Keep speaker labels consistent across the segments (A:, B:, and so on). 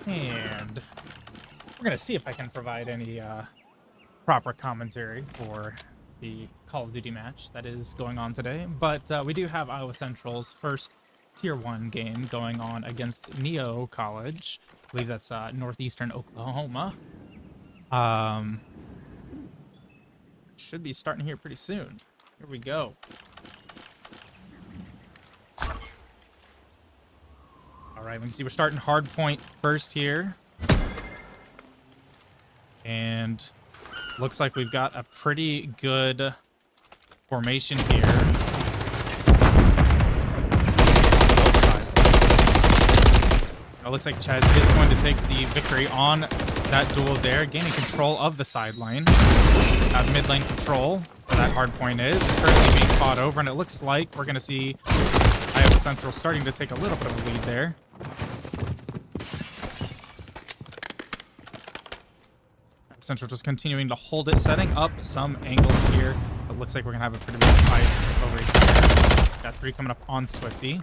A: And we're going to see if I can provide any proper commentary for the Call of Duty match that is going on today. But we do have Iowa Central's first Tier 1 game going on against Neo College. I believe that's Northeastern Oklahoma. Should be starting here pretty soon. Here we go. All right, we can see we're starting hard point first here. And looks like we've got a pretty good formation here. It looks like Chaz is going to take the victory on that duel there, gaining control of the sideline. Mid lane control where that hard point is currently being fought over, and it looks like we're going to see Iowa Central starting to take a little bit of a lead there. Central just continuing to hold it, setting up some angles here. It looks like we're gonna have a pretty big fight over here. Got 3 coming up on Swifty.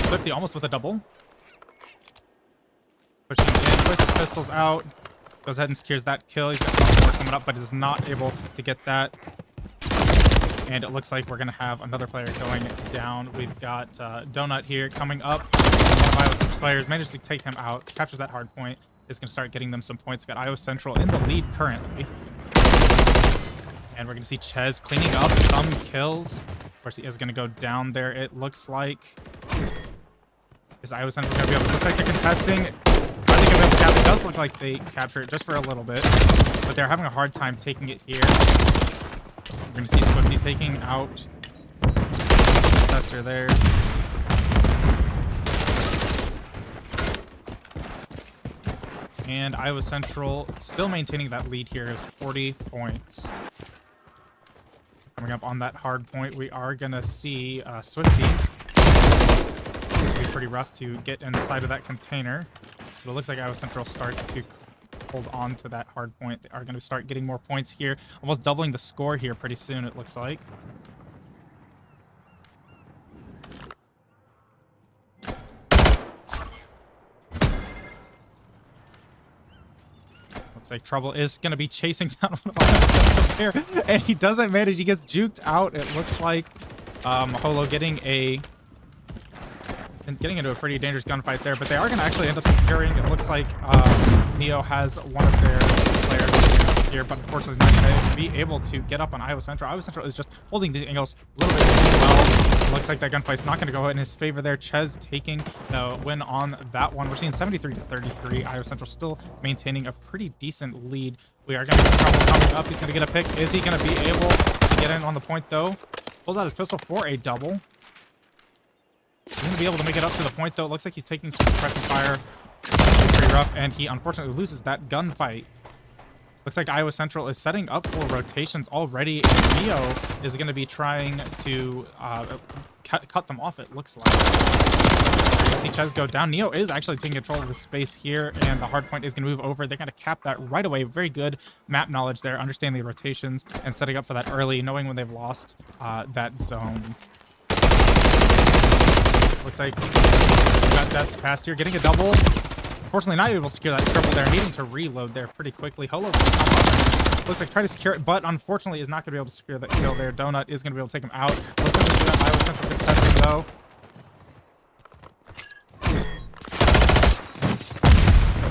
A: Swifty almost with a double. Pushing in with his pistols out. Goes ahead and secures that kill. He's got 1 more coming up, but is not able to get that. And it looks like we're going to have another player going down. We've got Donut here coming up. One of Iowa Central's players manages to take him out. Captures that hard point. Is going to start getting them some points. Got Iowa Central in the lead currently. And we're going to see Ches cleaning up some kills. Of course, he is going to go down there, it looks like. Is Iowa Central going to be able to... Looks like they're contesting. I think they'll be able to capture. It does look like they capture it just for a little bit. But they're having a hard time taking it here. We're going to see Swifty taking out Tester there. And Iowa Central still maintaining that lead here at 40 points. Coming up on that hard point, we are going to see Swifty. It'll be pretty rough to get inside of that container. But it looks like Iowa Central starts to hold on to that hard point. They are going to start getting more points here, almost doubling the score here pretty soon, it looks like. Looks like Trouble is going to be chasing down one of us here, and he doesn't manage. He gets juked out. It looks like Holo getting into a pretty dangerous gunfight there, but they are going to actually end up securing. It looks like Neo has one of their players here, but unfortunately is not going to be able to get up on Iowa Central. Iowa Central is just holding the angles a little bit too well. It looks like that gunfight's not going to go in his favor there. Ches taking the win on that one. We're seeing 73-33. Iowa Central still maintaining a pretty decent lead. We are going to get Trouble coming up. He's going to get a pick. Is he going to be able to get in on the point, though? Pulls out his pistol for a double. He's going to be able to make it up to the point, though. It looks like he's taking some suppressing fire. Pretty rough, and he unfortunately loses that gunfight. Looks like Iowa Central is setting up for rotations already, and Neo is going to be trying to cut them off, it looks like. You see Ches go down. Neo is actually taking control of the space here, and the hard point is going to move over. They're going to cap that right away. Very good map knowledge there, understanding the rotations and setting up for that early, knowing when they've lost that zone. Looks like got Death's past here, getting a double. Unfortunately, not able to secure that triple there, needing to reload there pretty quickly. Holo looks like trying to secure it, but unfortunately is not going to be able to secure that kill there. Donut is going to be able to take him out. Looks like that Iowa Central contesting, though.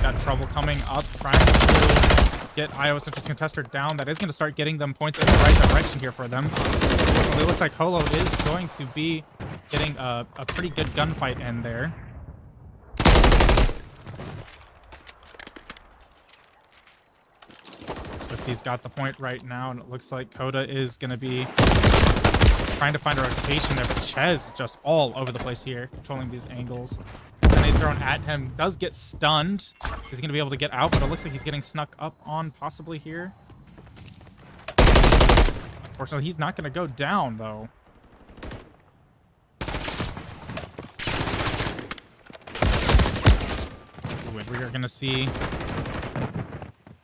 A: Got Trouble coming up, trying to get Iowa Central's contester down. That is going to start getting them points in the right direction here for them. It looks like Holo is going to be getting a pretty good gunfight in there. Swifty's got the point right now, and it looks like Coda is going to be trying to find a rotation there, but Ches is just all over the place here, controlling these angles. Grenade thrown at him, does get stunned. He's going to be able to get out, but it looks like he's getting snuck up on possibly here. Unfortunately, he's not going to go down, though. We are going to see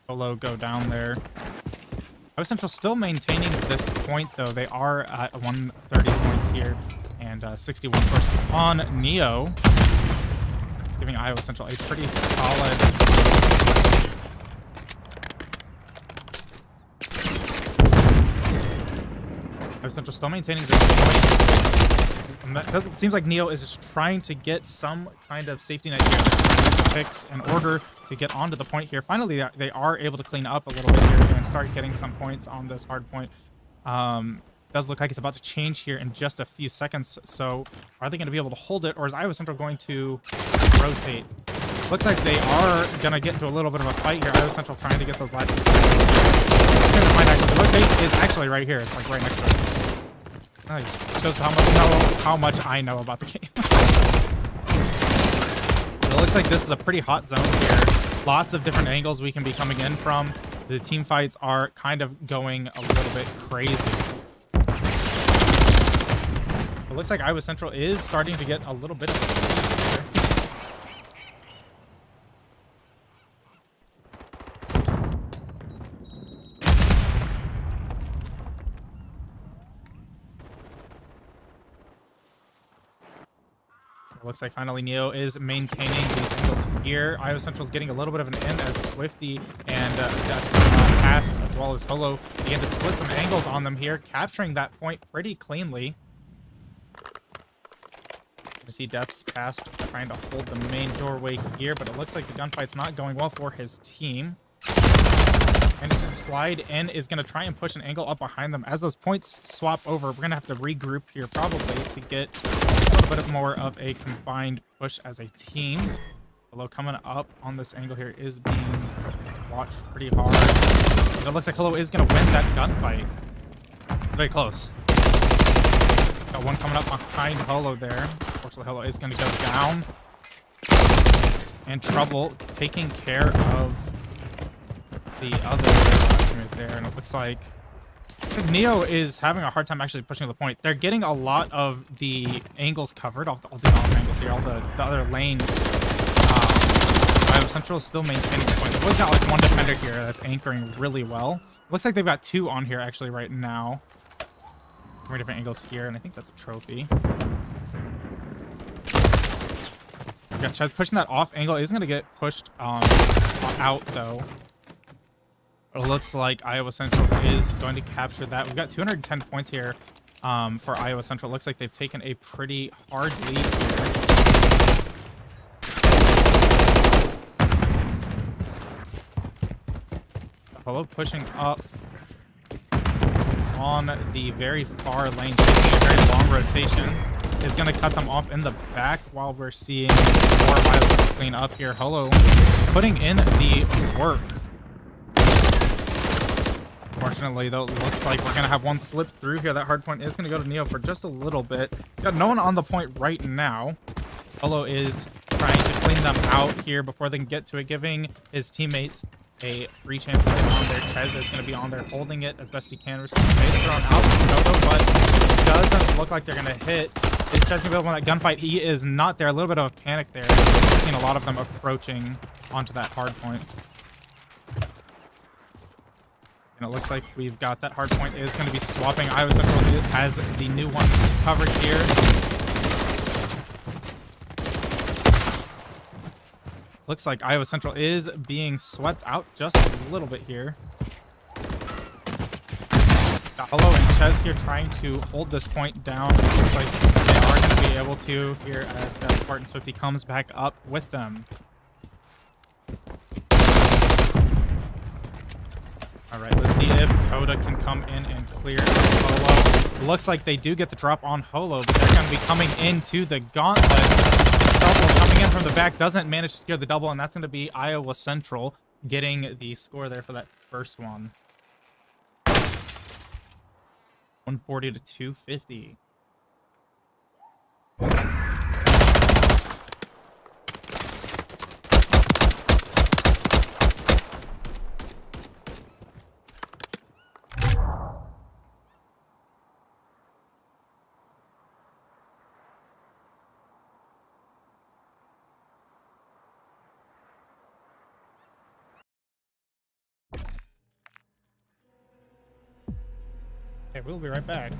A: Solo go down there. Iowa Central still maintaining this point, though. They are at 130 points here. And and 61% on Neo, giving Iowa Central a pretty solid. Iowa Central still maintaining this point. Seems like Neo is just trying to get some kind of safety net here. Picks in order to get onto the point here. Finally, they are able to clean up a little bit here and start getting some points on this hard point. Does look like it's about to change here in just a few seconds. So are they going to be able to hold it, or is Iowa Central going to rotate? Looks like they are going to get into a little bit of a fight here. Iowa Central trying to get those last few seconds. The rotate is actually right here. It's like right next to it. Shows how much I know about the game. It looks like this is a pretty hot zone here. Lots of different angles we can be coming in from. The team fights are kind of going a little bit crazy. It looks like Iowa Central is starting to get a little bit of a lead here. Looks like finally Neo is maintaining these angles here. Iowa Central's getting a little bit of an end as Swifty and Tast as well as Holo begin to split some angles on them here, capturing that point pretty cleanly. You see Death's Past trying to hold the main doorway here, but it looks like the gunfight's not going well for his team. And just slide in is going to try and push an angle up behind them. As those points swap over, we're going to have to regroup here probably to get a little bit more of a combined push as a team. Although coming up on this angle here is being watched pretty hard. It looks like Holo is going to win that gunfight. Very close. Got one coming up behind Holo there. Unfortunately, Holo is going to go down. And Trouble taking care of the other right there, and it looks like Neo is having a hard time actually pushing the point. They're getting a lot of the angles covered, all the off angles here, all the other lanes. Iowa Central is still maintaining the point. They've got like one defender here that's anchoring really well. Looks like they've got two on here actually right now. 3 different angles here, and I think that's a trophy. Yeah, Ches pushing that off angle is going to get pushed out though. It looks like Iowa Central is going to capture that. We've got 210 points here for Iowa Central. It looks like they've taken a pretty hard lead here. Holo pushing up on the very far lane, taking a very long rotation. Is going to cut them off in the back while we're seeing more of Iowa Central clean up here. Holo putting in the work. Unfortunately, though, it looks like we're going to have one slip through here. That hard point is going to go to Neo for just a little bit. Got no one on the point right now. Holo is trying to clean them out here before they can get to it, giving his teammates a free chance to get on there. Chez is going to be on there holding it as best he can. Receive base thrown out from Nova, but it doesn't look like they're going to hit. Is Chez going to be able to win that gunfight? He is not there. A little bit of a panic there. I've seen a lot of them approaching onto that hard point. And it looks like we've got that hard point is going to be swapping. Iowa Central has the new one covered here. Looks like Iowa Central is being swept out just a little bit here. Got Holo and Ches here trying to hold this point down. Looks like they are going to be able to here as that Spartan Swifty comes back up with them. All right, let's see if Coda can come in and clear Holo. Looks like they do get the drop on Holo, but they're going to be coming into the gauntlet. Trouble coming in from the back doesn't manage to secure the double, and that's going to be Iowa Central getting the score there for that first one. 140 to 250. Okay, we'll be right back.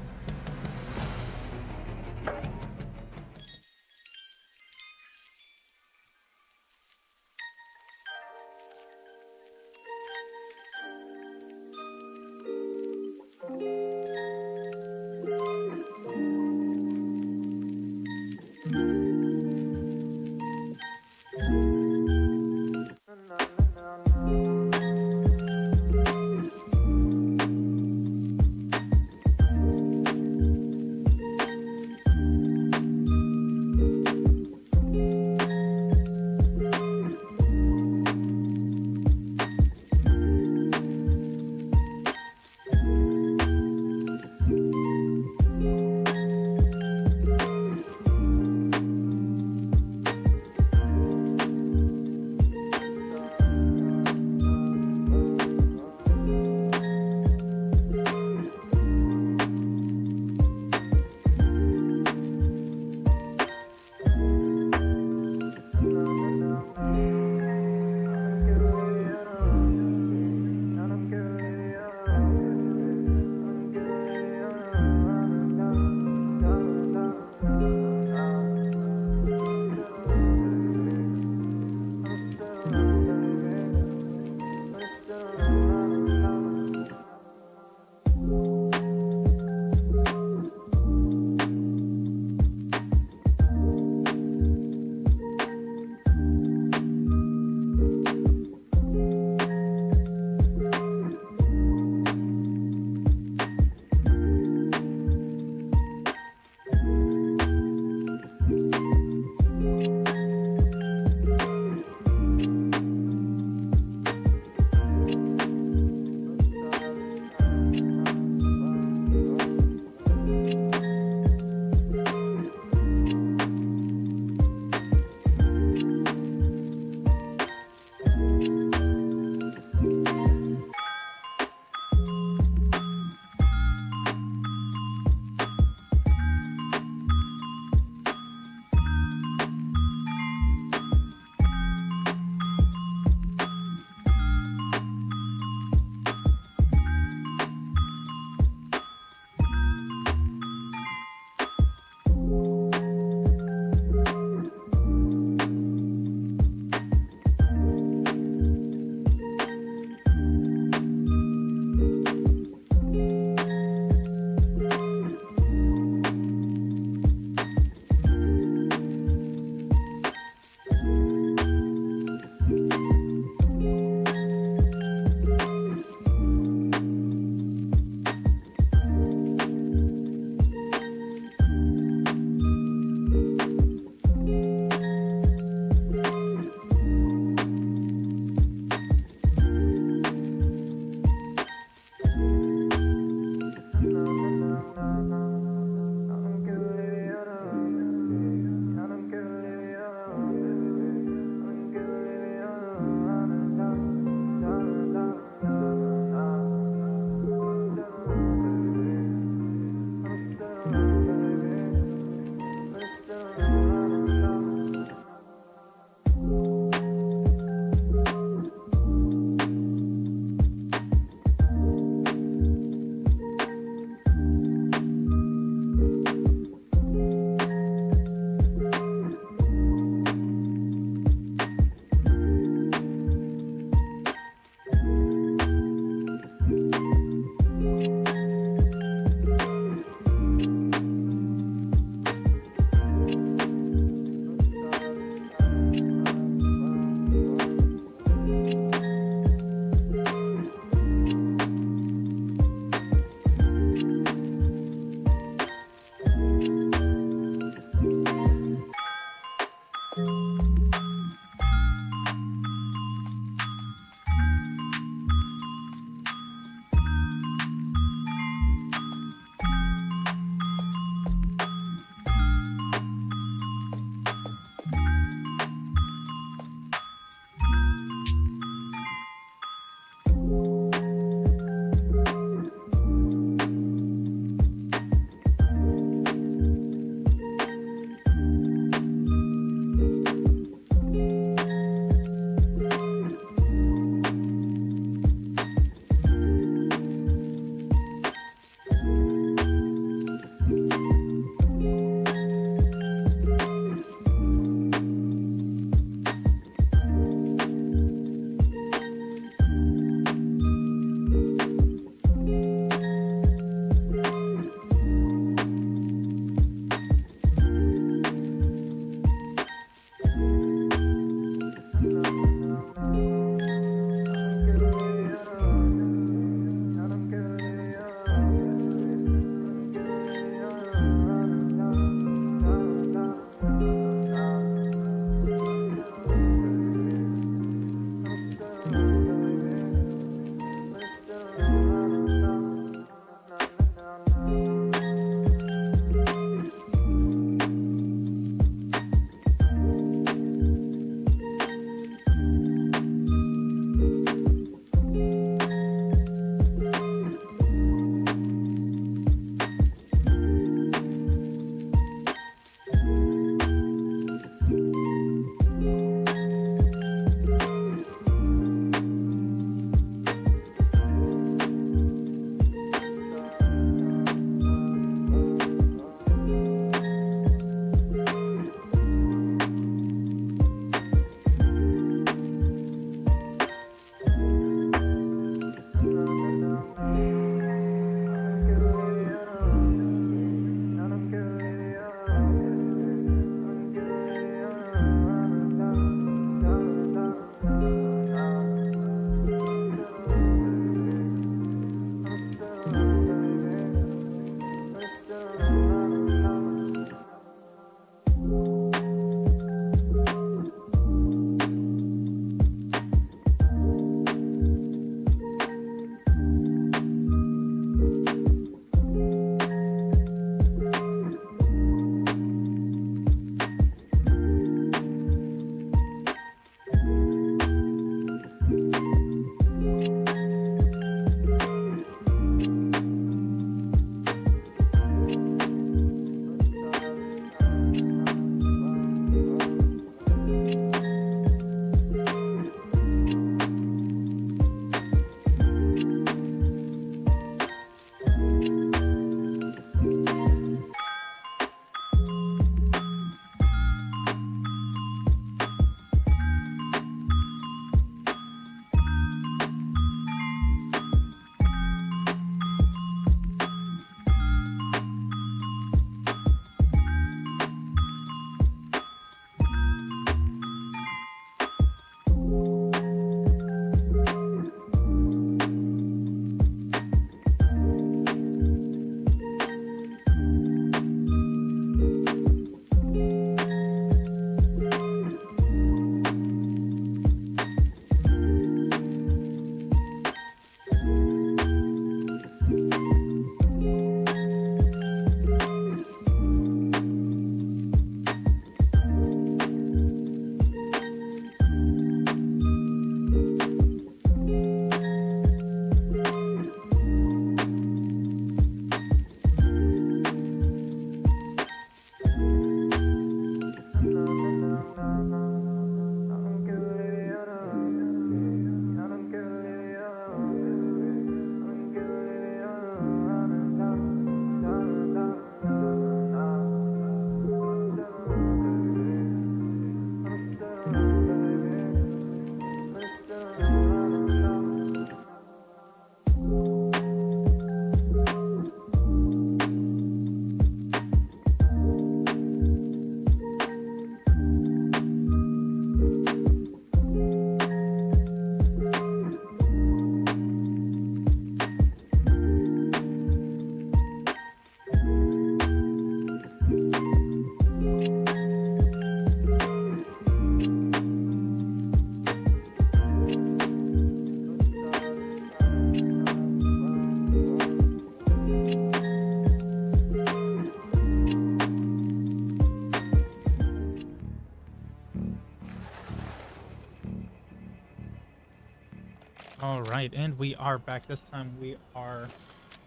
A: All right, and we are back. This time we are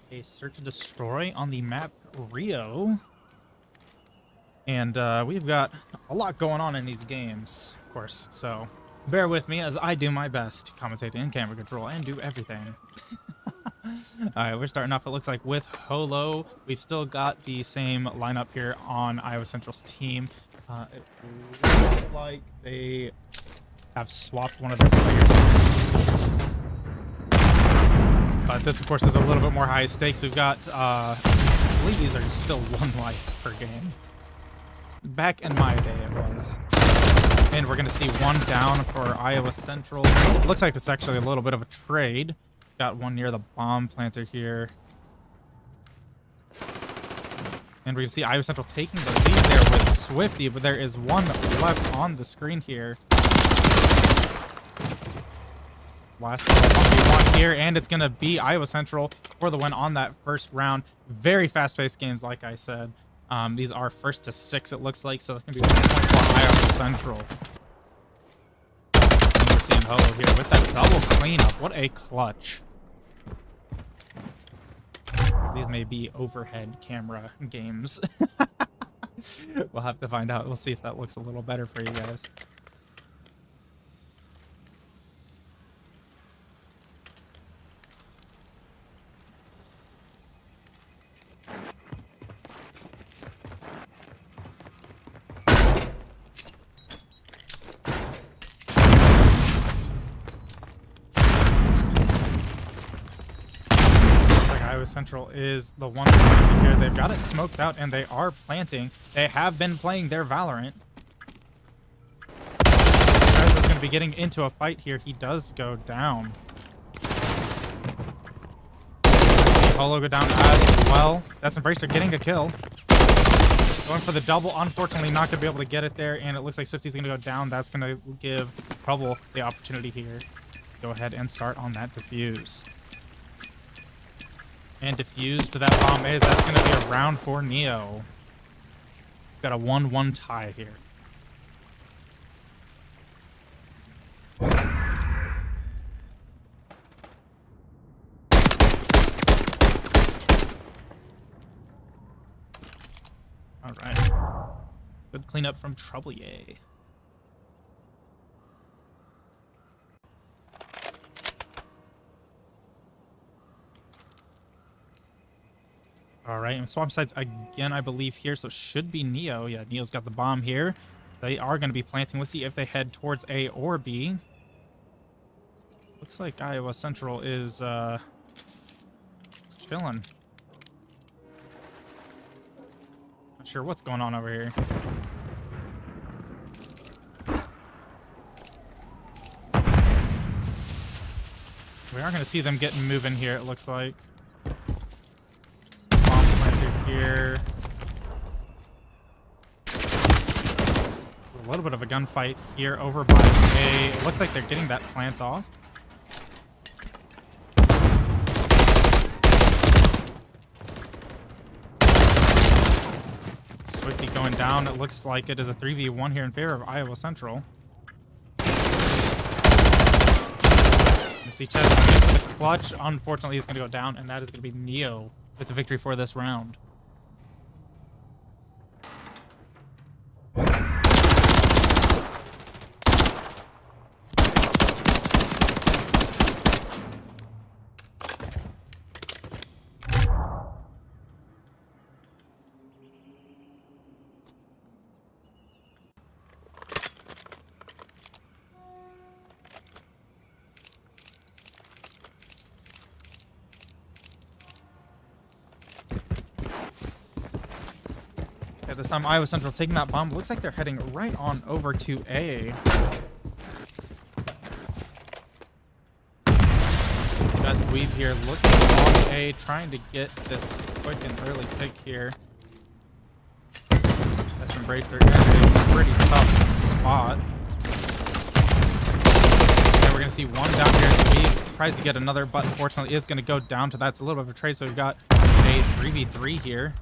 A: a search and destroy on the map Rio. And we've got a lot going on in these games, of course. So bear with me as I do my best to commentate in camera control and do everything. All right, we're starting off, it looks like, with Holo. We've still got the same lineup here on Iowa Central's team. It looks like they have swapped one of their players. But this, of course, is a little bit more high stakes. We've got, I believe these are still 1 life per game. Back in my day, it was. And we're going to see 1 down for Iowa Central. It looks like it's actually a little bit of a trade. Got one near the bomb planter here. And we can see Iowa Central taking the lead there with Swifty, but there is 1 left on the screen here. Last 1v1 here, and it's going to be Iowa Central for the win on that first round. Very fast-paced games, like I said. These are 1st to 6, it looks like, so it's going to be 1 point for Iowa Central. And we're seeing Holo here with that double cleanup. What a clutch. These may be overhead camera games. We'll have to find out. We'll see if that looks a little better for you guys. Iowa Central is the one planting here. They've got it smoked out, and they are planting. They have been playing their Valorant. Travis is going to be getting into a fight here. He does go down. See Holo go down as well. That's Embracer getting a kill. Going for the double. Unfortunately, not going to be able to get it there, and it looks like Swifty's going to go down. That's going to give Trouble the opportunity here. Go ahead and start on that defuse. And defuse to that bomb is. That's going to be a round for Neo. Got a 1-1 tie here. All right. Good cleanup from Trouble. Yay. All right, and swap sites again, I believe, here, so it should be Neo. Yeah, Neo's got the bomb here. They are going to be planting. Let's see if they head towards A or B. Looks like Iowa Central is chilling. Not sure what's going on over here. We are going to see them getting moving here, it looks like. Here. A little bit of a gunfight here over by A. It looks like they're getting that plant off. Swifty going down. It looks like it is a 3v1 here in favor of Iowa Central. You see Chess with the clutch. Unfortunately, he's going to go down, and that is going to be Neo with the victory for this round. At this time, Iowa Central taking that bomb. Looks like they're heading right on over to A. Got Dweeb here looking on A, trying to get this quick and early pick here. That's Embrace. They're in a pretty tough spot. And we're going to see one down here. Dweeb tries to get another, but unfortunately is going to go down to that. It's a little bit of a trade, so we've got a 3v3 here.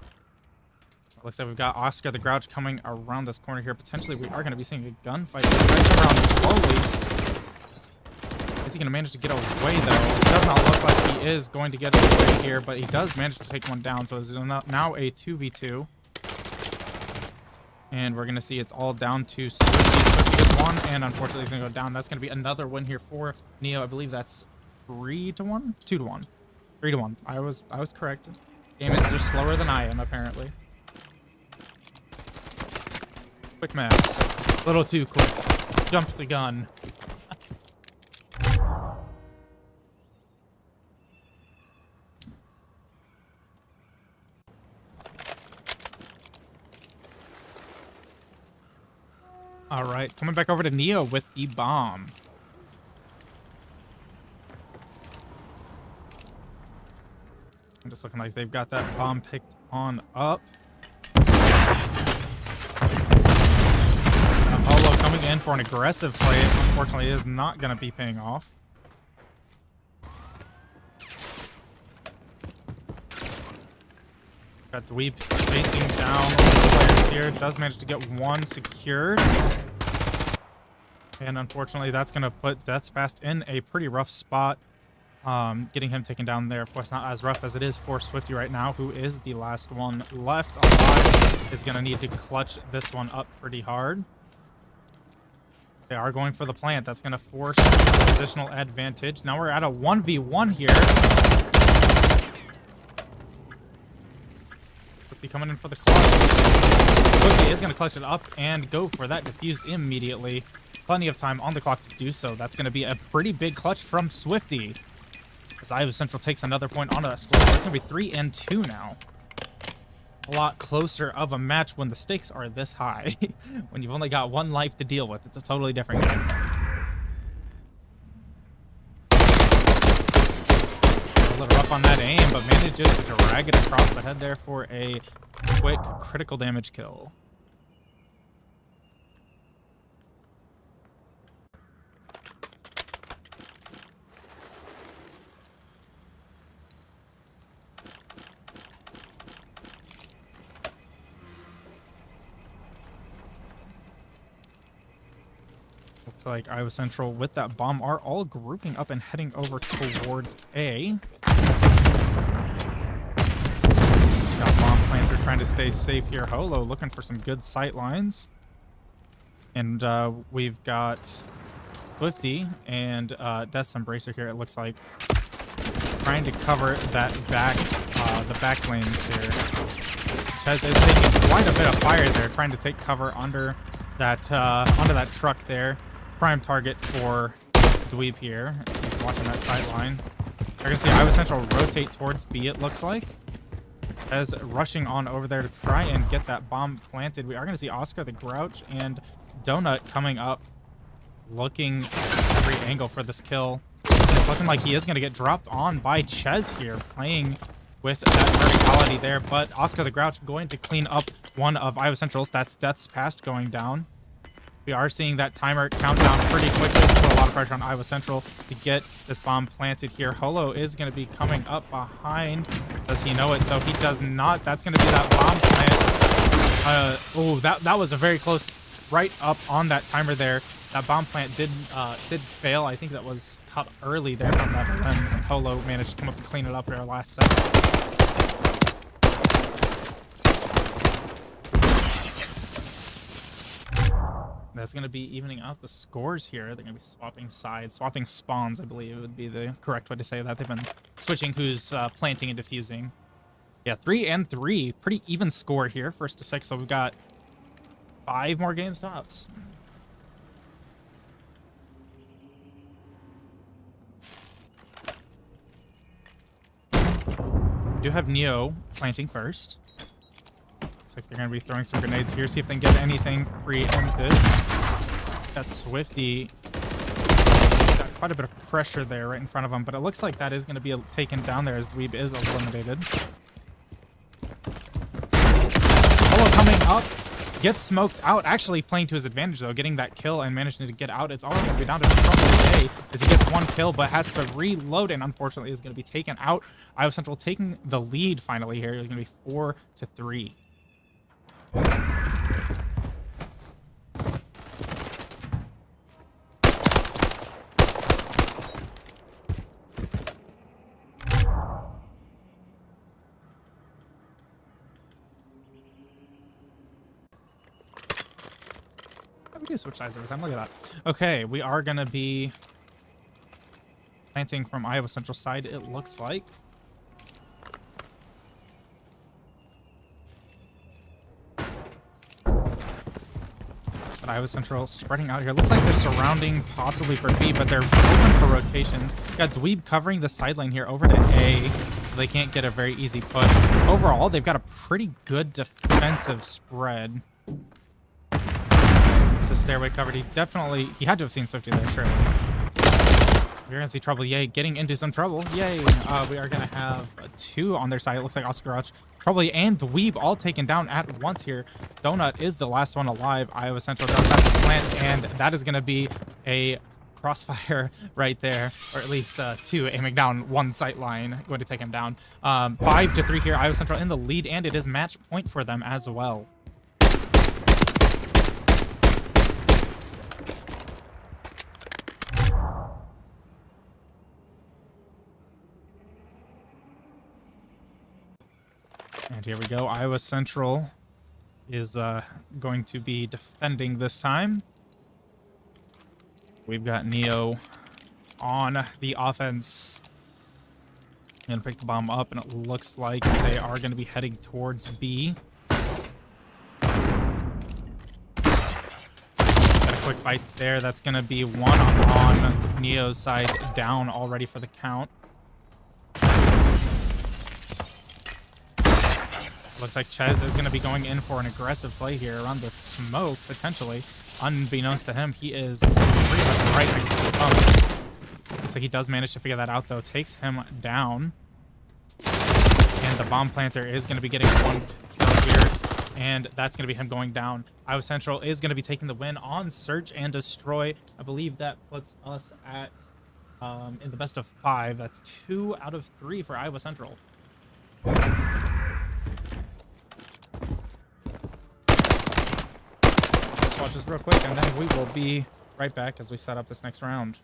A: Looks like we've got Oscar the Grouch coming around this corner here. Potentially, we are going to be seeing a gunfight right around slowly. Is he going to manage to get away, though? It does not look like he is going to get away here, but he does manage to take one down, so it's now a 2v2. And we're going to see it's all down to Swifty. Swifty gets one, and unfortunately he's going to go down. That's going to be another win here for Neo. I believe that's 3-1? 2-1. 3-1. I was correct. Game is just slower than I am, apparently. Quick maths. A little too quick. Jumped the gun. All right, coming back over to Neo with the bomb. I'm just looking like they've got that bomb picked on up. Apollo coming in for an aggressive play. Unfortunately, is not going to be paying off. Got Dweeb chasing down the players here. Does manage to get one secured. And unfortunately, that's going to put Death's Fast in a pretty rough spot. Getting him taken down there. Of course, not as rough as it is for Swifty right now, who is the last one left alive. Is going to need to clutch this one up pretty hard. They are going for the plant. That's going to force a positional advantage. Now we're at a 1v1 here. Coming in for the clutch. Swifty is going to clutch it up and go for that defuse immediately. Plenty of time on the clock to do so. That's going to be a pretty big clutch from Swifty. As Iowa Central takes another point onto that score. It's going to be 3-2 now. A lot closer of a match when the stakes are this high. When you've only got one life to deal with. It's a totally different game. A little rough on that aim, but manages to drag it across the head there for a quick critical damage kill. Looks like Iowa Central with that bomb are all grouping up and heading over towards A. Got bomb planter trying to stay safe here. Holo looking for some good sight lines. And we've got Swifty and Death's Embracer here, it looks like. Trying to cover that back, the back lanes here. Chez is taking quite a bit of fire there, trying to take cover under that truck there. Prime target for Dweeb here. As he's watching that sideline. You're going to see Iowa Central rotate towards B, it looks like. As rushing on over there to try and get that bomb planted. We are going to see Oscar the Grouch and Donut coming up, looking at every angle for this kill. And it's looking like he is going to get dropped on by Chez here, playing with that verticality there. But Oscar the Grouch going to clean up one of Iowa Central's. That's Death's Past going down. We are seeing that timer count down pretty quickly. Put a lot of pressure on Iowa Central to get this bomb planted here. Holo is going to be coming up behind. Does he know it? Though he does not. That's going to be that bomb plant. Oh, that was a very close right up on that timer there. That bomb plant did fail. I think that was cut early there from that limb. And Holo managed to come up and clean it up there last second. That's going to be evening out the scores here. They're going to be swapping sides, swapping spawns, I believe would be the correct way to say that. They've been switching who's planting and defusing. Yeah, 3-3. Pretty even score here, 1st to 6. So we've got 5 more game stops. We do have Neo planting first. Looks like they're going to be throwing some grenades here. See if they can get anything preempted. That Swifty got quite a bit of pressure there right in front of him, but it looks like that is going to be taken down there as Dweeb is eliminated. Polo coming up. Gets smoked out, actually playing to his advantage though, getting that kill and managing to get out. It's all going to be down to Trouble J as he gets one kill, but has to reload and unfortunately is going to be taken out. Iowa Central taking the lead finally here. It's going to be 4-3. We do switch sides every time. Look at that. Okay, we are going to be planting from Iowa Central side, it looks like. But Iowa Central spreading out here. Looks like they're surrounding possibly for B, but they're open for rotations. Got Dweeb covering the side lane here over to A, so they can't get a very easy push. Overall, they've got a pretty good defensive spread. The stairway covered. He had to have seen Swifty there, sure. We're going to see Trouble Yay getting into some trouble. Yay. We are going to have 2 on their side. It looks like Oscar Garage, Trouble Yay, and Dweeb all taken down at once here. Donut is the last one alive. Iowa Central does have to plant, and that is going to be a crossfire right there, or at least 2 aiming down one sight line, going to take him down. 5-3 here. Iowa Central in the lead, and it is match point for them as well. And here we go. Iowa Central is going to be defending this time. We've got Neo on the offense. Gonna pick the bomb up, and it looks like they are going to be heading towards B. Got a quick fight there. That's going to be one on Neo's side, down already for the count. Looks like Ches is going to be going in for an aggressive play here around the smoke, potentially. Unbeknownst to him, he is pretty much right next to the pump. Looks like he does manage to figure that out, though. Takes him down. And the bomb planter is going to be getting one kill here. And that's going to be him going down. Iowa Central is going to be taking the win on Search and Destroy. I believe that puts us at, in the best of 5. That's 2 out of 3 for Iowa Central. Watch this real quick, and then we will be right back as we set up this next round.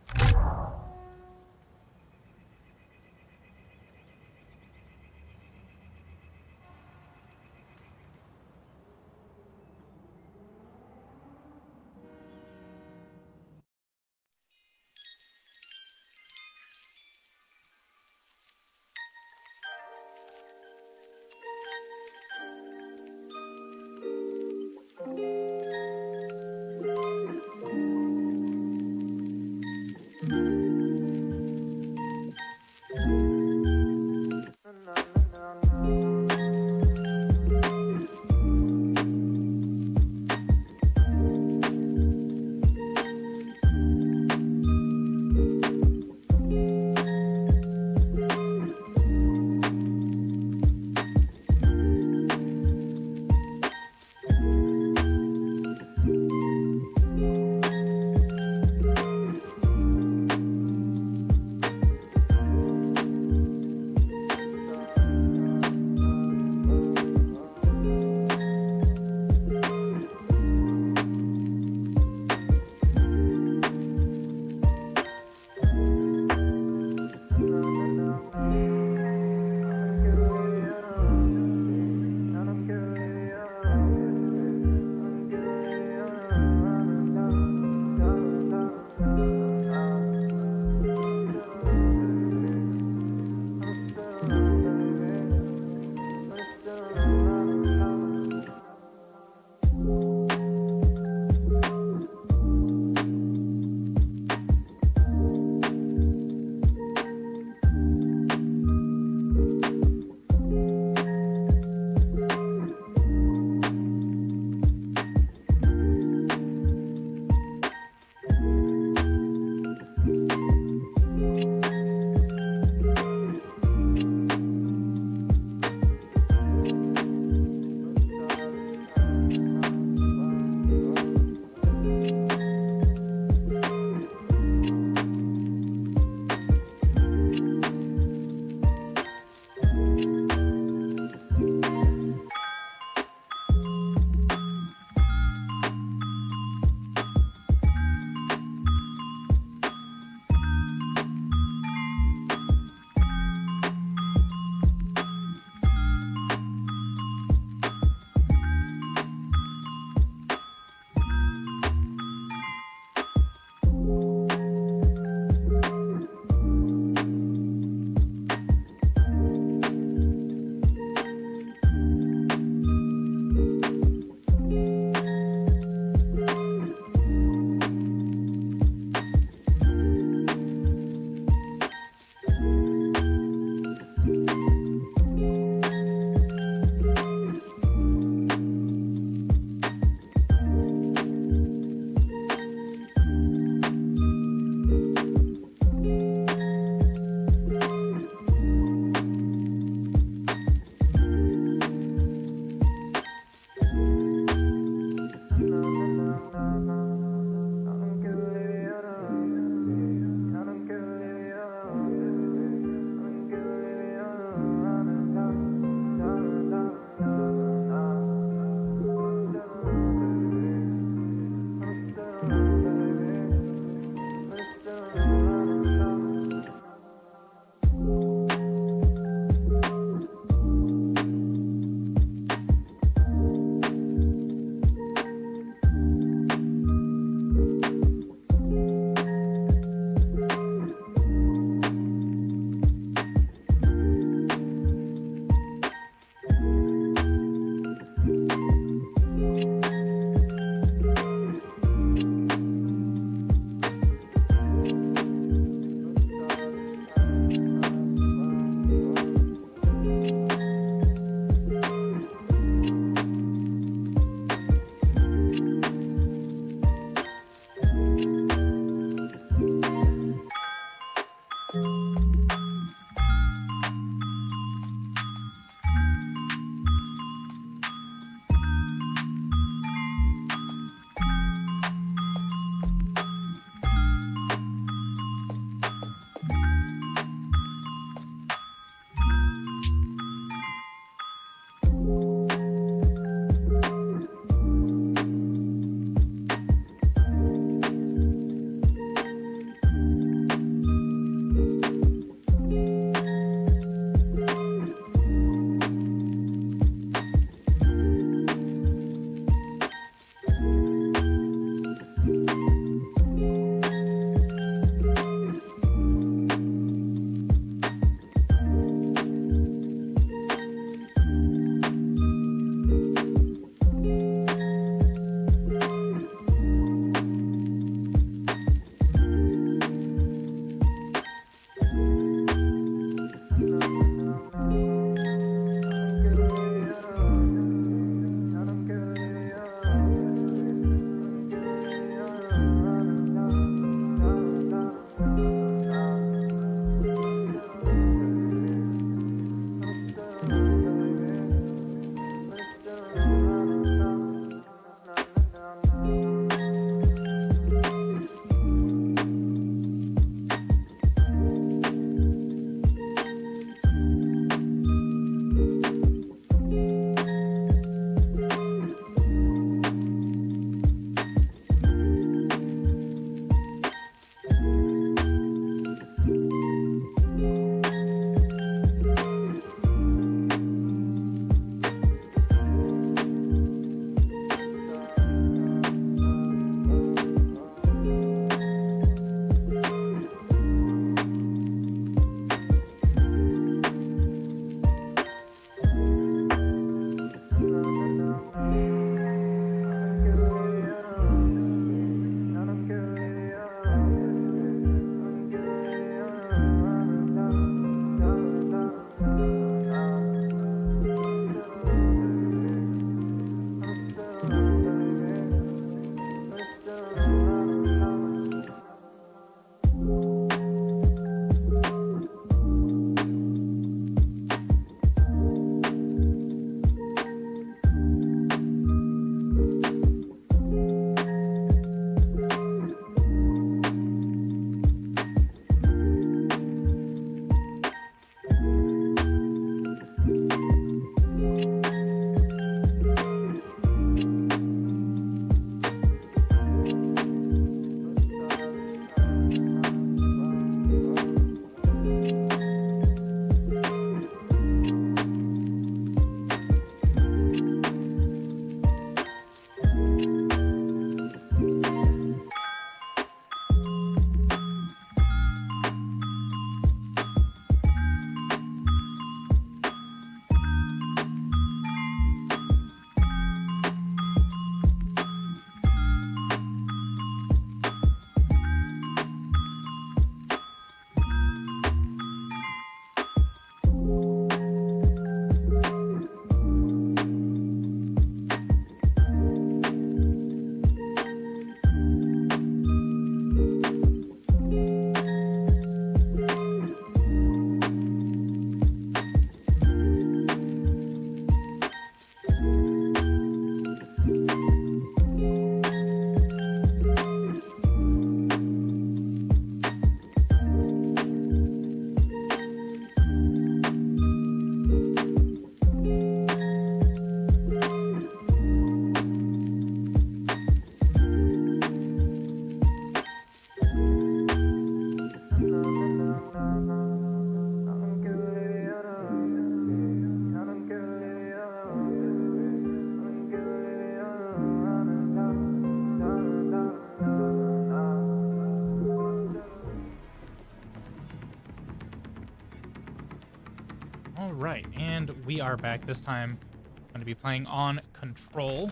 A: right, and we are back. This time, I'm going to be playing on Control,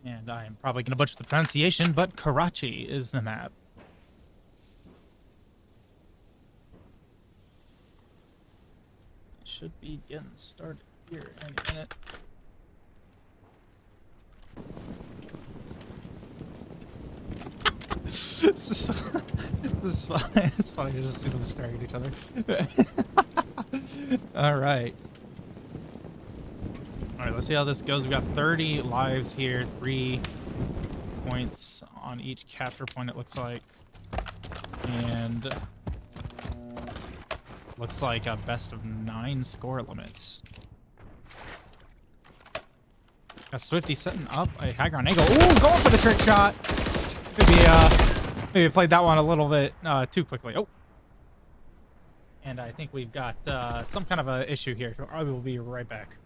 A: and I am probably going to butcher the pronunciation, but Karachi is the map. Should be getting started here any minute. It's just this is fine. It's funny to just see them staring at each other. All right, let's see how this goes. We've got 30 lives here, 3 points on each capture point, it looks like, and looks like a best of 9 score limits. Got Swifty setting up a high ground angle. Ooh, going for the trick shot. Maybe played that one a little bit too quickly. Oh, and I think we've got some kind of a issue here. So I will be right back.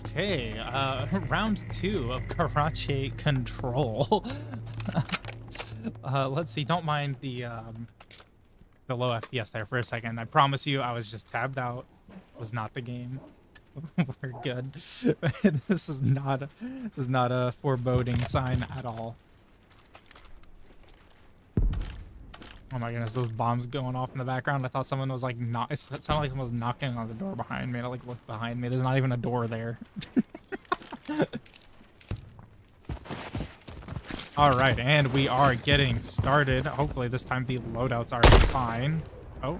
A: Okay, round 2 of Karachi Control. Let's see. Don't mind the low FPS there for a second. I promise you, I was just tabbed out. It was not the game. We're good. This is not a foreboding sign at all. Oh my goodness, those bombs going off in the background. I thought someone was like it sounded like someone was knocking on the door behind me. I like looked behind me. There's not even a door there. All right, and we are getting started. Hopefully this time the loadouts are fine. Oh.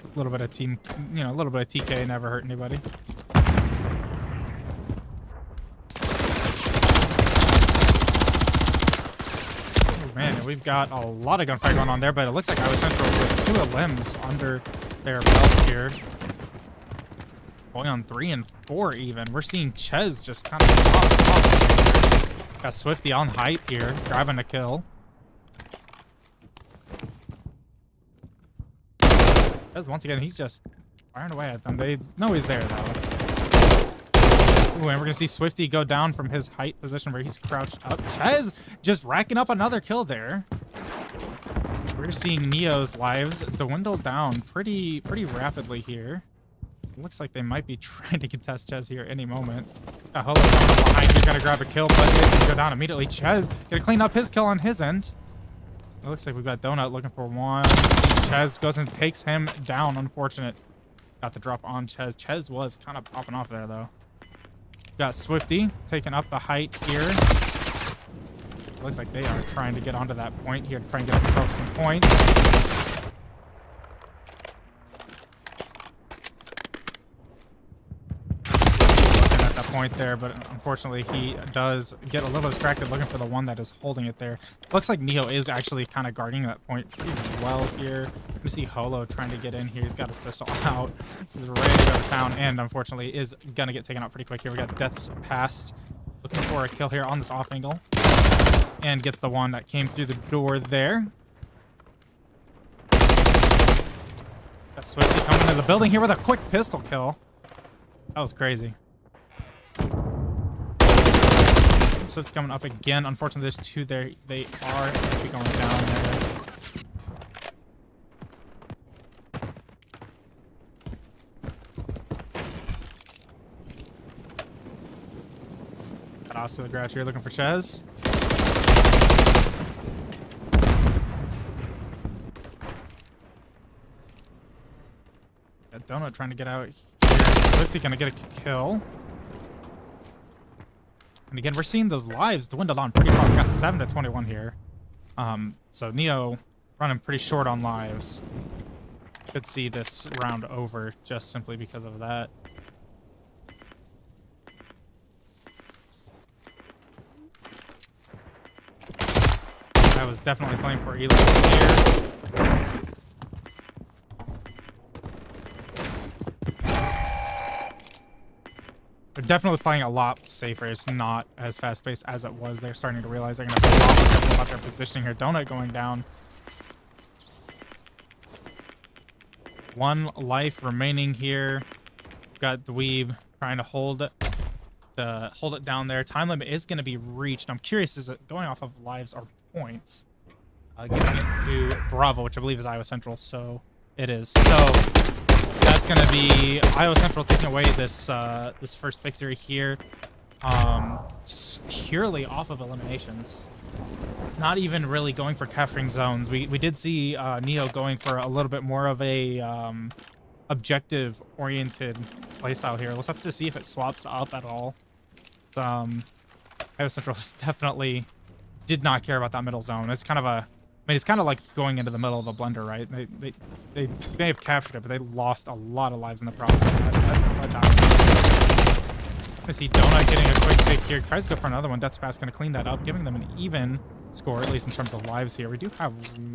A: A little bit of a little bit of TK never hurt anybody. Man, we've got a lot of gunfire going on there, but it looks like I was central with 2 limbs under their belt here. Going on 3 and 4 even. We're seeing Ches just kind of pop off. Got Swifty on height here, grabbing a kill. Ches, once again, he's just firing away at them. They know he's there, though. Ooh, and we're going to see Swifty go down from his height position where he's crouched up. Ches just racking up another kill there. We're seeing Neo's lives dwindle down pretty rapidly here. It looks like they might be trying to contest Ches here any moment. Holo coming behind here, gonna grab a kill, but it can go down immediately. Ches gonna clean up his kill on his end. It looks like we've got Donut looking for one. Ches goes and takes him down. Unfortunate. Got the drop on Ches. Ches was kind of popping off there, though. Got Swifty taking up the height here. Looks like they are trying to get onto that point here to try and get themselves some points. Looking at that point there, but unfortunately he does get a little distracted looking for the one that is holding it there. Looks like Neo is actually kind of guarding that point pretty well here. We see Holo trying to get in here. He's got his pistol out. He's ready to go to town, and unfortunately is gonna get taken out pretty quick here. We got Death's Past looking for a kill here on this off angle, and gets the one that came through the door there. Got Swifty coming into the building here with a quick pistol kill. That was crazy. Swift's coming up again. Unfortunately, there's 2 there. They are going down there. Got to the garage here looking for Ches. Got Donut trying to get out here. Swifty gonna get a kill. And again, we're seeing those lives dwindle down pretty far. We got 7 to 21 here. So Neo running pretty short on lives. Could see this round over just simply because of that. I was definitely playing for Eli here. They're definitely playing a lot safer. It's not as fast-paced as it was. They're starting to realize they're going to have to be a lot more careful about their positioning here. Donut going down. 1 life remaining here. Got the Dweeb trying to hold it down there. Time limit is going to be reached. I'm curious, is it going off of lives or points? Getting it to Bravo, which I believe is Iowa Central, so it is. So that's going to be Iowa Central taking away this this first victory here, purely off of eliminations. Not even really going for capturing zones. We did see Neo going for a little bit more of a objective-oriented playstyle here. Let's have to see if it swaps up at all. Iowa Central definitely did not care about that middle zone. It's kind of a, I mean, it's kind of like going into the middle of a blender, right? They may have captured it, but they lost a lot of lives in the process. I see Donut getting a quick pick here. Tries to go for another one. Death's Pass going to clean that up, giving them an even score, at least in terms of lives here. We do have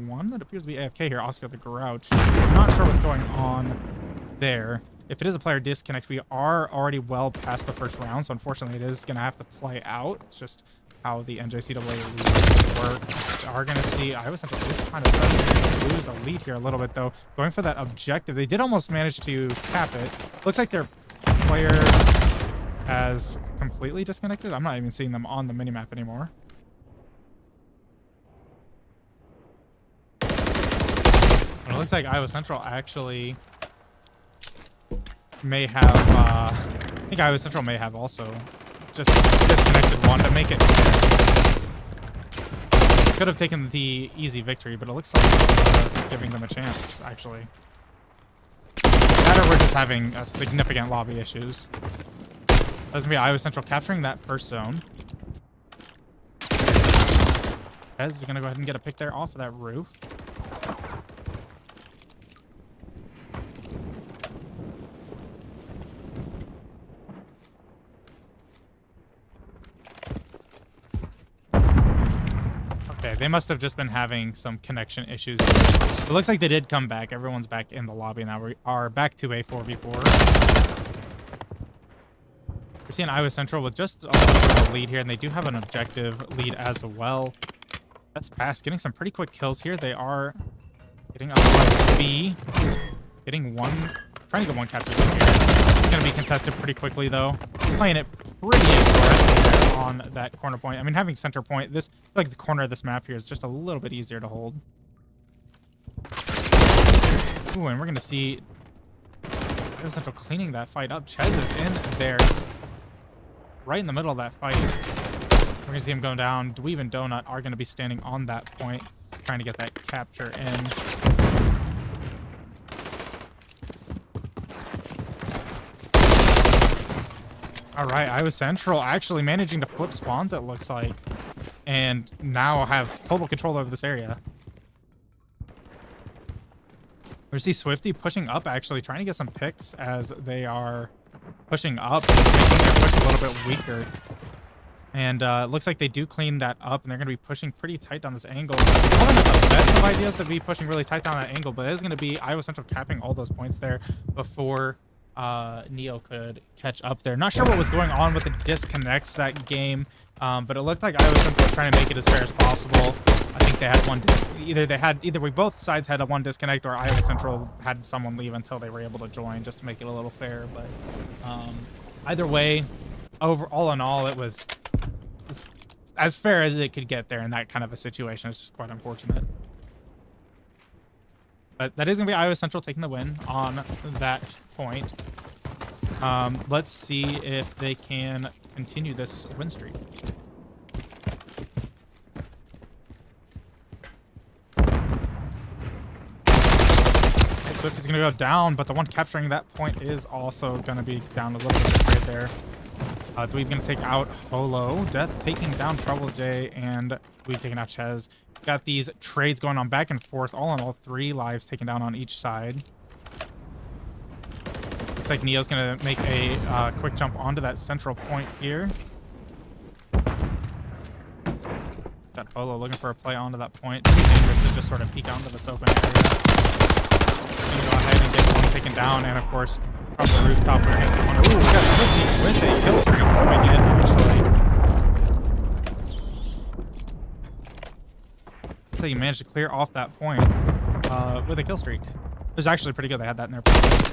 A: one that appears to be AFK here, Oscar the Grouch. I'm not sure what's going on there. If it is a player disconnect, we are already well past the first round, so unfortunately it is going to have to play out. It's just how the NJCAAE work. We are going to see Iowa Central is kind of starting to lose a lead here a little bit, though. Going for that objective. They did almost manage to cap it. Looks like they're player has completely disconnected. I'm not even seeing them on the minimap anymore. But it looks like Iowa Central actually may have, I think Iowa Central may have also just disconnected one to make it fair. Could have taken the easy victory, but it looks like giving them a chance, actually. That or we're just having significant lobby issues. That's gonna be Iowa Central capturing that first zone. Pez is gonna go ahead and get a pick there off of that roof. Okay, they must have just been having some connection issues. It looks like they did come back. Everyone's back in the lobby now. We are back to a 4v4. We're seeing Iowa Central with just a little bit of a lead here, and they do have an objective lead as well. That's pass, getting some pretty quick kills here. They are getting up by B, getting one, trying to get one capture here. It's going to be contested pretty quickly, though. Playing it pretty aggressive on that corner point. I mean, having center point, this, like the corner of this map here is just a little bit easier to hold. Ooh, and we're going to see Iowa Central cleaning that fight up. Chez is in there, right in the middle of that fight. We're going to see him going down. Dweeb and Donut are going to be standing on that point, trying to get that capture in. All right, Iowa Central actually managing to flip spawns, it looks like, and now have total control over this area. We see Swifty pushing up, actually trying to get some picks as they are pushing up, making their push a little bit weaker. And it looks like they do clean that up, and they're going to be pushing pretty tight down this angle. Probably not the best of ideas to be pushing really tight down that angle, but it is going to be Iowa Central capping all those points there before Neo could catch up there. Not sure what was going on with the disconnects that game, but it looked like Iowa Central was trying to make it as fair as possible. I think they had one, either both sides had a one disconnect, or Iowa Central had someone leave until they were able to join, just to make it a little fair. But either way, all in all, it was as fair as it could get there in that kind of a situation. It's just quite unfortunate. But that is going to be Iowa Central taking the win on that point. Let's see if they can continue this win streak. Swift is going to go down, but the one capturing that point is also going to be down a little bit right there. Dweeb going to take out Holo. Death taking down Trouble J, and Dweeb taking out Chez. Got these trades going on back and forth. All in all, 3 lives taken down on each side. Looks like Neo's going to make a quick jump onto that central point here. Got Holo looking for a play onto that point. Too dangerous to just sort of peek out into this open area. Going to go ahead and get one taken down, and of course, from the rooftop, we're going to see one. Ooh, we got Swifty with a kill streak coming in, actually. So you managed to clear off that point with a kill streak. It was actually pretty good. They had that in their pocket.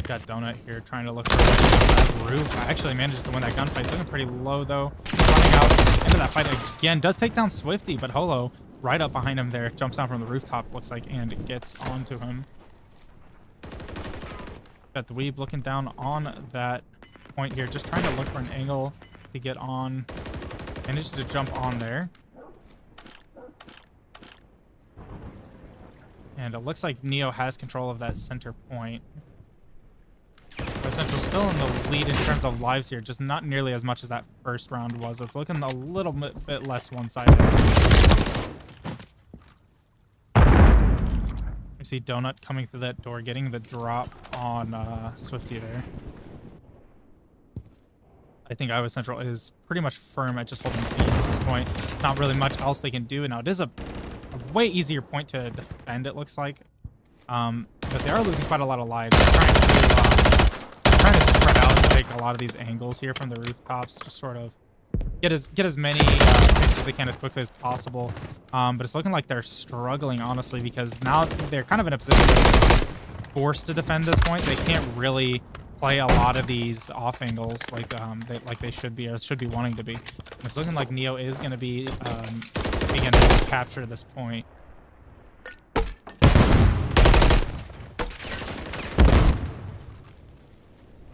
A: Got Donut here trying to look for that roof. Actually manages to win that gunfight. Looking pretty low though. Running out into that fight again. Does take down Swifty, but Holo right up behind him there. Jumps down from the rooftop, looks like, and gets onto him. Got the Dweeb looking down on that point here. Just trying to look for an angle to get on. Manages to jump on there. And it looks like Neo has control of that center point. Central still in the lead in terms of lives here, just not nearly as much as that first round was. It's looking a little bit less one-sided. We see Donut coming through that door, getting the drop on Swifty there. I think Iowa Central is pretty much firm at just holding the lead at this point. Not really much else they can do. Now, it is a way easier point to defend, it looks like. But they are losing quite a lot of lives. They're trying to spread out and take a lot of these angles here from the rooftops, just sort of get as many picks as they can as quickly as possible. But it's looking like they're struggling, honestly, because now they're kind of in a position where they're forced to defend this point. They can't really play a lot of these off angles like they should be, or should be wanting to be. And it's looking like Neo is going to be beginning to capture this point.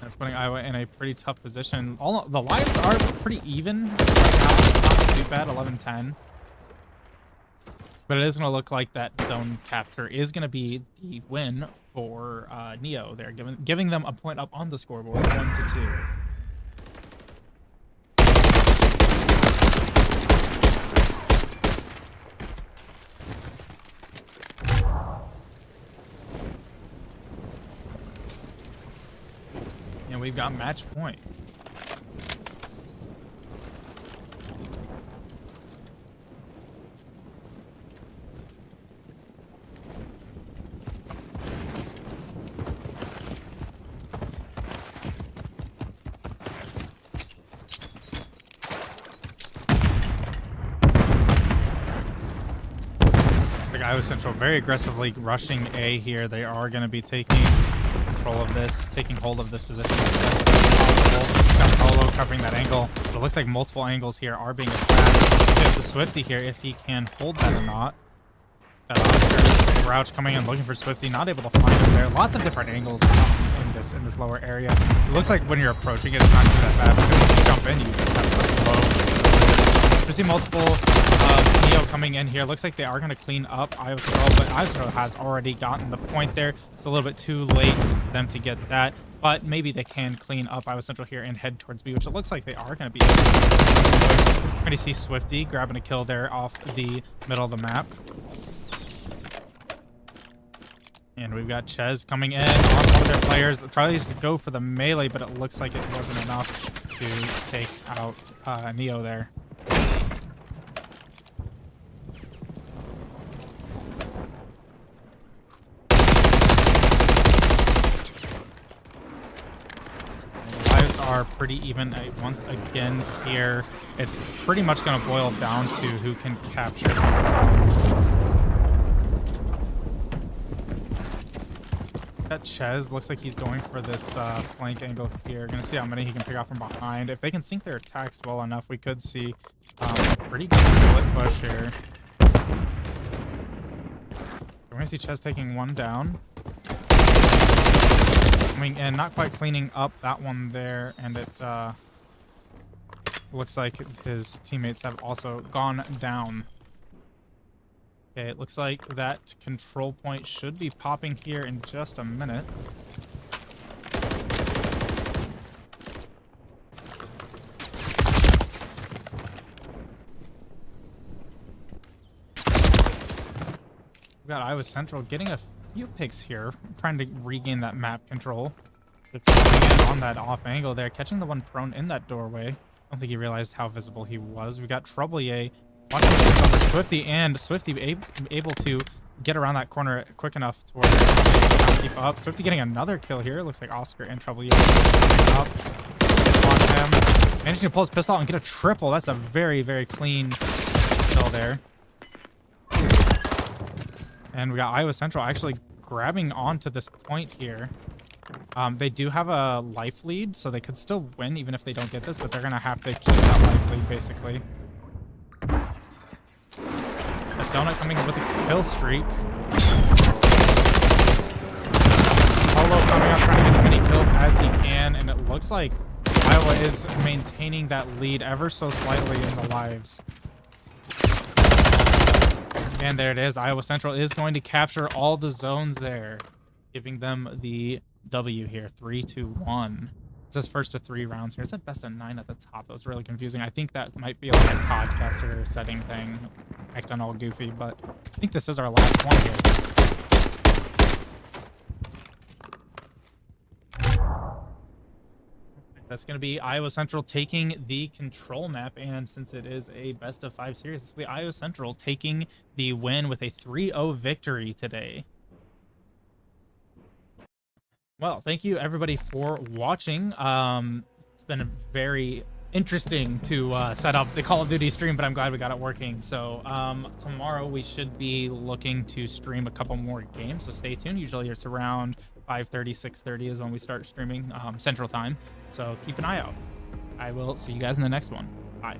A: That's putting Iowa in a pretty tough position. All the lives are pretty even right now. Not too bad, 11-10. But it is going to look like that zone capture is going to be the win for Neo. They're giving them a point up on the scoreboard, 1-2. And we've got match point. Iowa Central very aggressively rushing A here. They are going to be taking control of this, taking hold of this position as best as possible. Got Polo covering that angle. But it looks like multiple angles here are being attacked. We have the Swifty here, if he can hold that or not. Got Oscar, Grouch coming in looking for Swifty, not able to find him there. Lots of different angles in this lower area. It looks like when you're approaching it, it's not too that bad, because when you jump in, you just have such low. We see multiple Neo coming in here. Looks like they are going to clean up Iowa Central, but Iowa Central has already gotten the point there. It's a little bit too late for them to get that, but maybe they can clean up Iowa Central here and head towards B, which it looks like they are going to be. We're going to see Swifty grabbing a kill there off the middle of the map. And we've got Ches coming in on one of their players. Tries to go for the melee, but it looks like it wasn't enough to take out Neo there. Are pretty even once again here. It's pretty much going to boil down to who can capture these zones. That Ches looks like he's going for this flank angle here. Going to see how many he can pick off from behind. If they can sync their attacks well enough, we could see a pretty good split push here. We're going to see Ches taking one down. And not quite cleaning up that one there, and it looks like his teammates have also gone down. Okay, it looks like that control point should be popping here in just a minute. We've got Iowa Central getting a few picks here, trying to regain that map control. It's coming in on that off angle there, catching the one prone in that doorway. I don't think he realized how visible he was. We got Troublier watching Swifty, and Swifty able to get around that corner quick enough to where they keep up. Swifty getting another kill here. Looks like Oscar and Troublier up on him. Managing to pull his pistol out and get a triple. That's a very, very clean kill there. And we got Iowa Central actually grabbing onto this point here. They do have a life lead, so they could still win even if they don't get this, but they're going to have to keep that life lead, basically. A Donut coming in with a kill streak. Polo coming up, trying to get as many kills as he can, and it looks like Iowa is maintaining that lead ever so slightly in the lives. And there it is. Iowa Central is going to capture all the zones there, giving them the W here, 3-1. It says first to 3 rounds here. It said best of 9 at the top. That was really confusing. I think that might be like a CoD caster setting thing, acting all goofy, but I think this is our last one here. That's going to be Iowa Central taking the control map, and since it is a best of 5 series, this will be Iowa Central taking the win with a 3-0 victory today. Well, thank you everybody for watching. It's been a very interesting to set up the Call of Duty stream, but I'm glad we got it working. So tomorrow we should be looking to stream a couple more games, so stay tuned. Usually it's around 5:30, 6:30 is when we start streaming Central Time, so keep an eye out. I will see you guys in the next one. Bye.